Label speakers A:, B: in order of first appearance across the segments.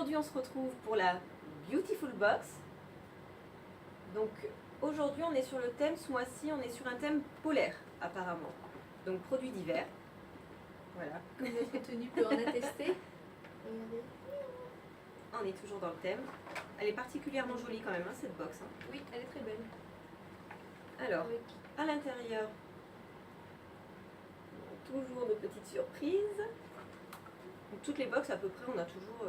A: aujourd'hui on se retrouve pour la Beautiful Box. Donc aujourd'hui on est sur le thème, ce mois-ci on est sur un thème polaire apparemment. Donc produits d'hiver. Voilà.
B: Comme notre tenue peut en attester. Regardez.
A: On est toujours dans le thème. Elle est particulièrement jolie quand même cette box.
B: Oui, elle est très belle.
A: Alors,
B: Avec...
A: à l'intérieur, toujours de petites surprises. Donc, toutes les box à peu près, on a toujours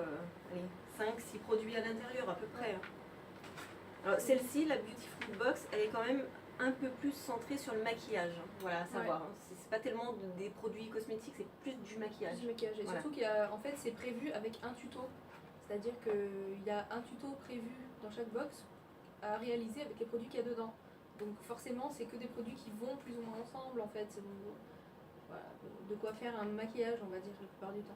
A: 5-6 produits à l'intérieur à peu près. Alors celle-ci, la Beautiful Box, elle est quand même un peu plus centrée sur le maquillage. Voilà, à savoir. C'est pas tellement des produits cosmétiques, c'est plus du maquillage.
B: Du maquillage. Et surtout qu'il y a, en fait, c'est prévu avec un tuto. C'est-à-dire qu'il y a un tuto prévu dans chaque box à réaliser avec les produits qu'il y a dedans. Donc forcément, c'est que des produits qui vont plus ou moins ensemble en fait. Voilà, de quoi faire un maquillage, on va dire, la plupart du temps.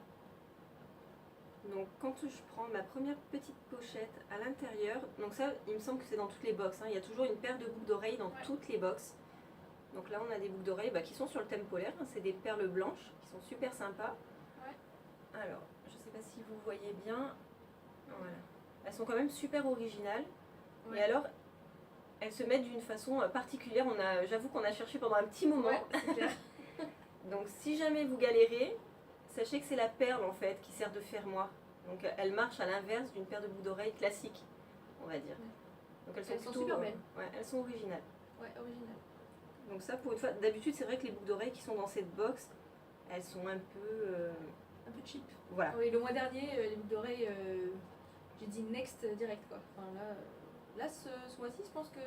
A: Donc quand je prends ma première petite pochette à l'intérieur, donc ça, il me semble que c'est dans toutes les box. Il y a toujours une paire de boucles d'oreilles dans toutes les box. Donc là, on a des boucles d'oreilles qui sont sur le thème polaire. C'est des perles blanches qui sont super sympas. Ouais. Alors, je ne sais pas si vous voyez bien. Voilà. Elles sont quand même super originales. Ouais. Et alors, elles se mettent d'une façon particulière. J'avoue qu'on a cherché pendant un petit moment.
B: Ouais, c'est clair.
A: Donc si jamais vous galérez, sachez que c'est la perle en fait qui sert de fermoir. Donc elle marche à l'inverse d'une paire de boucles d'oreilles classique, on va dire.
B: Ouais.
A: Donc
B: elles sont super belles.
A: Ouais, elles sont originales.
B: Ouais, originales.
A: Donc ça pour une fois, d'habitude c'est vrai que les boucles d'oreilles qui sont dans cette box, elles sont un peu...
B: Un peu cheap.
A: Voilà.
B: Oui, le mois dernier, les boucles d'oreilles, j'ai dit next direct quoi. Enfin là ce mois-ci, je pense que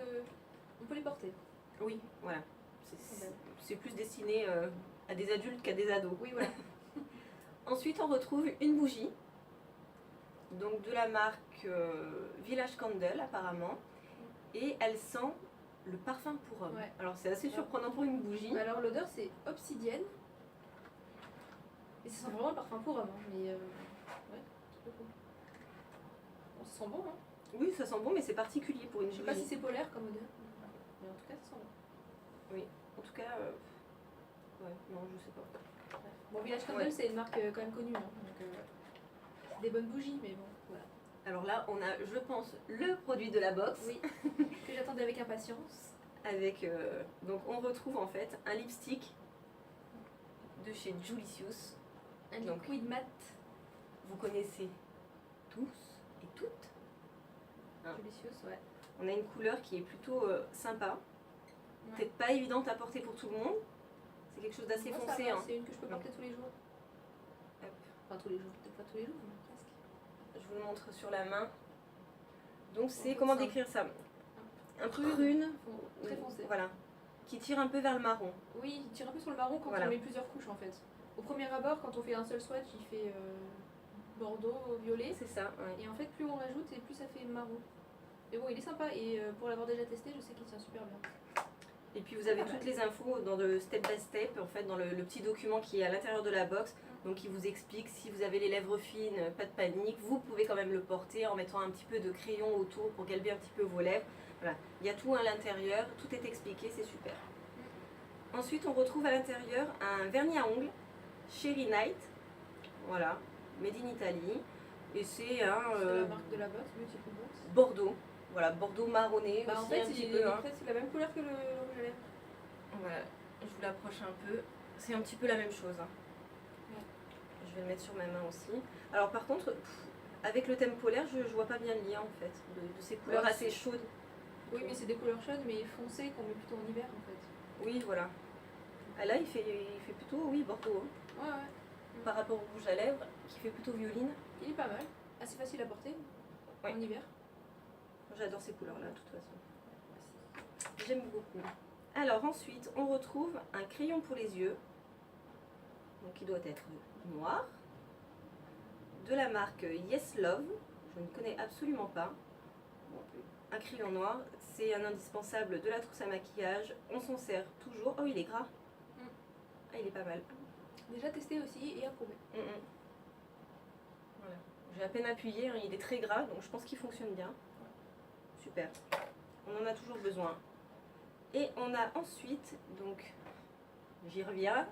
B: on peut les porter.
A: Oui, voilà. C'est plus destiné à des adultes qu'à des ados.
B: Oui, voilà.
A: Ensuite, on retrouve une bougie, donc de la marque Village Candle apparemment, et elle sent le parfum pour homme. Ouais. Alors c'est assez surprenant pour une bougie.
B: Alors l'odeur c'est obsidienne, et ça sent vraiment le parfum pour homme, mais ouais, c'est cool. Bon, ça sent bon, hein.
A: Oui, ça sent bon, mais c'est particulier pour une bougie.
B: Je sais pas si c'est polaire comme odeur, mais en tout cas ça sent bon.
A: Oui, en tout cas, ouais, non, je sais pas.
B: Bon, Village Candle, c'est une marque quand même connue, hein, donc c'est des bonnes bougies, mais bon, voilà.
A: Alors là, on a, je pense, le produit de la box.
B: Oui, que j'attendais avec impatience.
A: Avec, donc on retrouve en fait un lipstick de chez Julicious.
B: Un liquid mat.
A: Vous connaissez tous et toutes.
B: Julicious, ouais.
A: On a une couleur qui est plutôt sympa. Ouais. Peut-être pas évidente à porter pour tout le monde. C'est quelque chose d'assez foncé.
B: C'est une que je peux porter tous les jours.
A: Hop.
B: Enfin tous les jours, peut-être pas tous les jours, mais presque.
A: Je vous le montre sur la main. Donc c'est, comment décrire ça? Un prune.
B: Très foncé.
A: Voilà. Qui tire un peu vers le marron.
B: Oui, il tire un peu sur le marron quand on met plusieurs couches en fait. Au premier abord, quand on fait un seul swatch, il fait bordeaux, violet.
A: C'est ça, ouais.
B: Et en fait, plus on rajoute et plus ça fait marron. Mais bon, il est sympa et pour l'avoir déjà testé, je sais qu'il tient super bien.
A: Et puis vous avez toutes les infos dans le step by step, en fait, dans le petit document qui est à l'intérieur de la box. Donc il vous explique si vous avez les lèvres fines, pas de panique, vous pouvez quand même le porter en mettant un petit peu de crayon autour pour galber un petit peu vos lèvres. Voilà, il y a tout à l'intérieur, tout est expliqué, c'est super. Ensuite on retrouve à l'intérieur un vernis à ongles, Cherry Night, voilà, made in Italy. Et c'est un...
B: la marque de la box, Beautiful Box.
A: Bordeaux. Voilà, bordeaux marronné aussi,
B: en fait,
A: un petit peu.
B: C'est la même couleur que le rouge à lèvres.
A: Voilà, je vous l'approche un peu. C'est un petit peu la même chose. Ouais. Je vais le mettre sur ma main aussi. Alors par contre, avec le thème polaire, je vois pas bien le lien en fait, de ces couleurs assez chaudes.
B: Oui, mais c'est des couleurs chaudes, mais foncées qu'on met plutôt en hiver en fait.
A: Oui, voilà. Ah, là, il fait plutôt, oui, bordeaux.
B: Hein. Ouais.
A: Par rapport au rouge à lèvres, qui fait plutôt violine.
B: Il est pas mal, assez facile à porter en hiver.
A: J'adore ces couleurs-là, de toute façon. J'aime beaucoup. Alors ensuite, on retrouve un crayon pour les yeux. Donc il doit être noir. De la marque Yes Love. Je ne connais absolument pas. Un crayon noir, c'est un indispensable de la trousse à maquillage. On s'en sert toujours. Oh, il est gras. Ah, il est pas mal.
B: Déjà testé aussi et approuvé.
A: Voilà. J'ai à peine appuyé, hein, il est très gras, donc je pense qu'il fonctionne bien. Super. On en a toujours besoin. Et on a ensuite, donc, j'y reviens,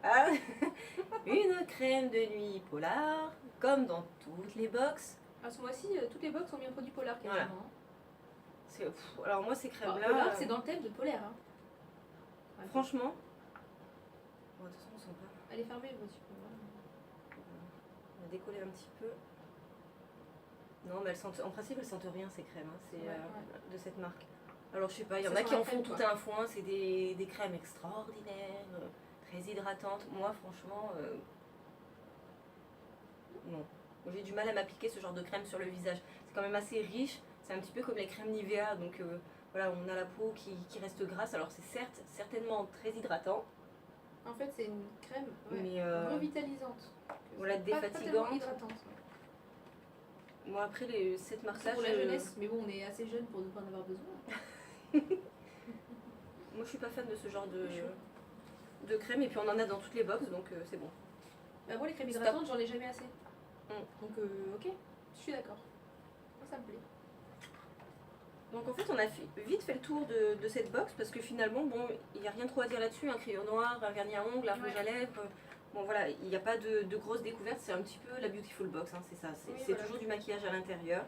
A: une crème de nuit Polar, comme dans toutes les box.
B: À ce mois-ci, toutes les box ont mis un produit polar quasiment.
A: Voilà.
B: Hein.
A: Alors moi ces crèmes là.
B: Polar, c'est dans le thème de polaire. Hein. Ouais,
A: Franchement. Bon, de toute façon on sent pas.
B: elle est fermée, moi, tu peux voir.
A: On va décoller un petit peu. Non mais elles sentent, en principe elles sentent rien ces crèmes, hein. C'est
B: Ouais.
A: de cette marque. Alors je sais pas, il y en
B: Ça
A: a
B: sent
A: qui
B: la
A: en font
B: crème,
A: tout
B: quoi.
A: un foin, c'est des crèmes extraordinaires, très hydratantes. Moi franchement, non. J'ai du mal à m'appliquer ce genre de crème sur le visage. C'est quand même assez riche, c'est un petit peu comme les crèmes Nivea, donc voilà, on a la peau qui reste grasse. Alors c'est certainement très hydratant,
B: En fait, c'est une crème
A: mais
B: revitalisante.
A: voilà,
B: Pas tellement
A: défatigante.
B: hydratante.
A: Moi après cette marque
B: C'est
A: là,
B: pour la jeunesse, mais bon, on est assez jeune pour ne pas en avoir besoin.
A: moi je suis pas fan de ce genre
B: Je suis
A: de crème, et puis on en a dans toutes les box, donc c'est bon.
B: Bah, moi, les crèmes
A: Stop.
B: hydratantes, j'en ai jamais assez.
A: Mm.
B: Donc, ok, je suis d'accord. Moi, ça me plaît.
A: Donc en fait on a vite fait le tour de cette box, parce que finalement bon, il n'y a rien trop à dire là-dessus, un crayon noir, un vernis à ongles, un rouge à lèvres, bon voilà, il n'y a pas de grosses découvertes, c'est un petit peu la Beautiful Box, hein, c'est ça, c'est
B: Oui,
A: c'est
B: voilà.
A: toujours du maquillage à l'intérieur.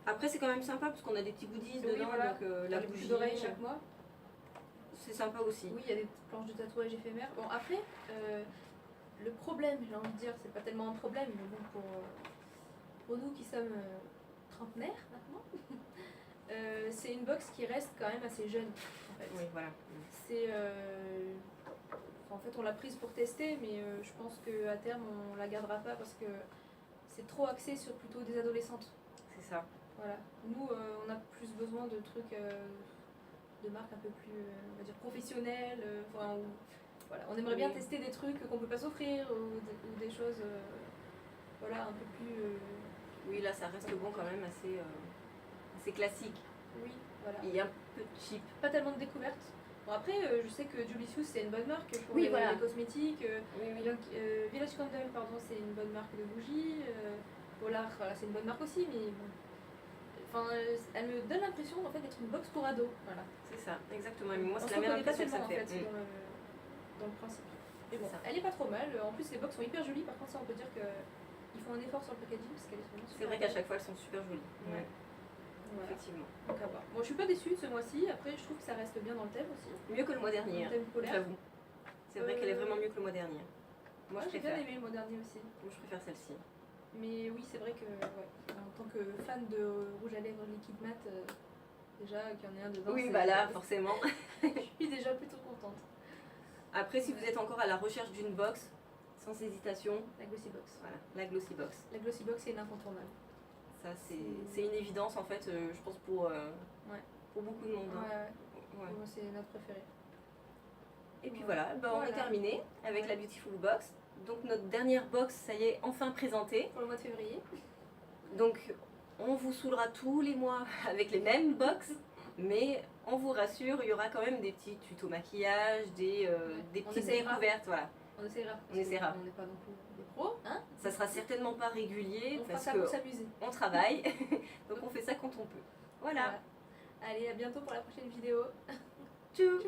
A: Après c'est quand même sympa parce qu'on a des petits goodies
B: Oui,
A: dedans,
B: voilà.
A: donc la
B: Les boucles
A: bougie,
B: d'oreilles chaque mois.
A: c'est sympa aussi.
B: Oui, il y a des planches de tatouage éphémères. Bon, après, le problème, j'ai envie de dire, c'est pas tellement un problème, mais bon, pour nous qui sommes trentenaires maintenant, c'est une box qui reste quand même assez jeune, en fait.
A: Oui, voilà.
B: C'est. En fait, on l'a prise pour tester, mais je pense qu'à terme, on la gardera pas parce que c'est trop axé sur plutôt des adolescentes.
A: C'est ça.
B: Voilà. Nous, on a plus besoin de trucs de marques un peu plus, on va dire, professionnelles. Voilà. On aimerait bien tester des trucs qu'on peut pas s'offrir ou des choses, voilà, un peu plus.
A: Oui, là ça reste bon quand même, assez classique.
B: Oui, voilà.
A: Il y a un peu cheap.
B: Pas tellement de découvertes. Bon, après, je sais que Jubicious c'est une bonne marque pour
A: Oui,
B: les
A: voilà.
B: cosmétiques.
A: Oui, oui.
B: Village Candle, pardon, c'est une bonne marque de bougies. Polar, voilà, c'est une bonne marque aussi, mais bon. Enfin, elle me donne l'impression en fait d'être une box pour ados. Voilà.
A: C'est ça, exactement. Mais moi
B: On
A: c'est
B: se
A: la même
B: reconnaît pas
A: impression que ça
B: tellement
A: me
B: en
A: fait.
B: fait dans le principe. Mais bon,
A: ça.
B: elle est pas trop mal. En plus, les box sont hyper jolies. Par contre, ça, on peut dire qu'ils font un effort sur le packaging parce qu'elle est vraiment
A: C'est
B: super
A: vrai qu'à
B: belle.
A: chaque fois elles sont super jolies.
B: Ouais.
A: Ouais.
B: Voilà.
A: Effectivement.
B: Donc à voir. Bon, je suis pas déçue de ce mois-ci. Après, je trouve que ça reste bien dans le thème aussi.
A: Mieux que le mois dernier,
B: Dans le thème polaire.
A: j'avoue. C'est vrai qu'elle est vraiment mieux que le mois dernier. Moi je
B: J'ai bien
A: préfère.
B: aimé le mois dernier aussi.
A: Moi je préfère celle-ci.
B: Mais oui, c'est vrai que en tant que fan de rouge à lèvres liquide mat, déjà qu'il y en ait un dedans.
A: Oui,
B: c'est-
A: bah là forcément.
B: je suis déjà plutôt contente.
A: Après si vous êtes encore à la recherche d'une box, sans hésitation,
B: La Glossy Box.
A: voilà, la Glossy Box.
B: La Glossy Box, c'est une incontournable.
A: Ça c'est une évidence en fait, je pense pour beaucoup de monde.
B: Ouais,
A: Hein.
B: ouais.
A: Ouais.
B: Moi, c'est notre préférée.
A: Et puis
B: Ouais.
A: voilà, bah, on
B: Voilà.
A: est terminé avec
B: Ouais.
A: la Beautiful Box. Donc notre dernière box, ça y est, enfin présentée.
B: Pour le mois de février.
A: Donc on vous saoulera tous les mois avec les mêmes box, mais on vous rassure, il y aura quand même des petits tutos maquillage, des
B: On
A: petites
B: essaiera.
A: découvertes, voilà.
B: On essaiera.
A: On essaiera.
B: On n'est pas non plus des pros, hein.
A: Ça sera certainement pas régulier
B: On fera
A: parce
B: ça
A: que
B: pour s'amuser.
A: on travaille, donc on fait ça quand on peut. Voilà.
B: Allez, à bientôt pour la prochaine vidéo.
A: Tchou.